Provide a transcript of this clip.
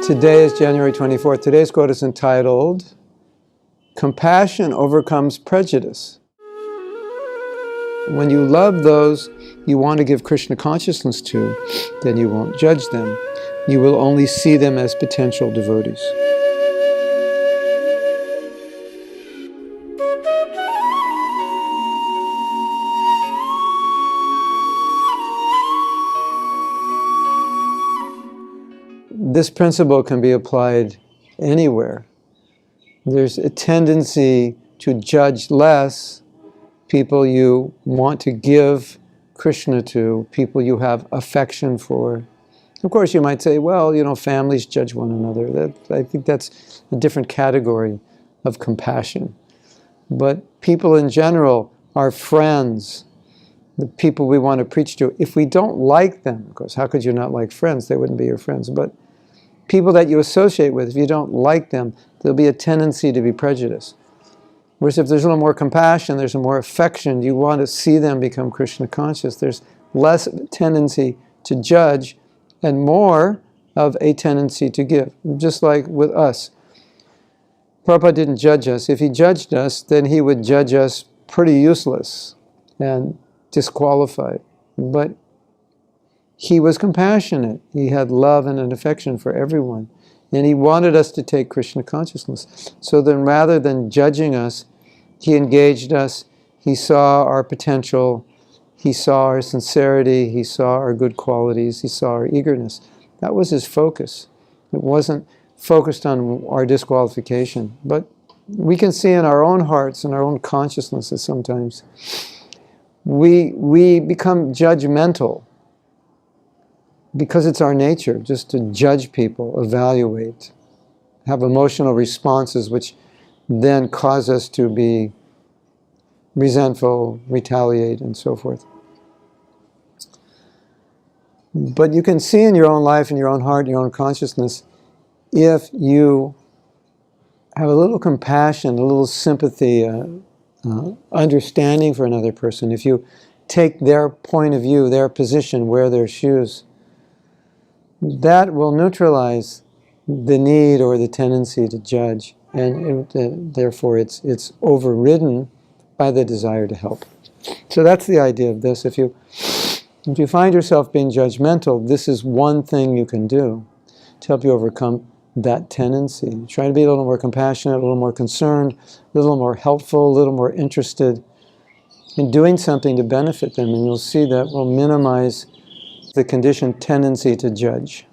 Today is January 24th. Today's quote is entitled, "Compassion overcomes prejudice." When you love those you want to give Krishna consciousness to, then you won't judge them. You will only see them as potential devotees. This principle can be applied anywhere. There's a tendency to judge less people you want to give Krishna to, people you have affection for. Of course, you might say, well, you know, families judge one another. I think that's a different category of compassion. But people in general, our friends, the people we want to preach to, if we don't like them, of course, how could you not like friends? They wouldn't be your friends. But people that you associate with, if you don't like them, there'll be a tendency to be prejudiced. Whereas if there's a little more compassion, there's more affection, you want to see them become Krishna conscious, there's less of a tendency to judge and more of a tendency to give. Just like with us. Prabhupada didn't judge us. If he judged us, then he would judge us pretty useless and disqualified. But he was compassionate. He had love and an affection for everyone. And he wanted us to take Krishna consciousness. So then rather than judging us, he engaged us. He saw our potential. He saw our sincerity. He saw our good qualities. He saw our eagerness. That was his focus. It wasn't focused on our disqualification. But we can see in our own hearts and our own consciousnesses sometimes, we become judgmental. Because it's our nature just to judge people, evaluate, have emotional responses which then cause us to be resentful, retaliate, and so forth. But you can see in your own life, in your own heart, in your own consciousness, if you have a little compassion, a little sympathy, understanding for another person, if you take their point of view, their position, wear their shoes, that will neutralize the need or the tendency to judge, and therefore it's overridden by the desire to help. So that's the idea of this. If you find yourself being judgmental, this is one thing you can do to help you overcome that tendency. Try to be a little more compassionate, a little more concerned, a little more helpful, a little more interested in doing something to benefit them, and you'll see that will minimize the conditioned tendency to judge.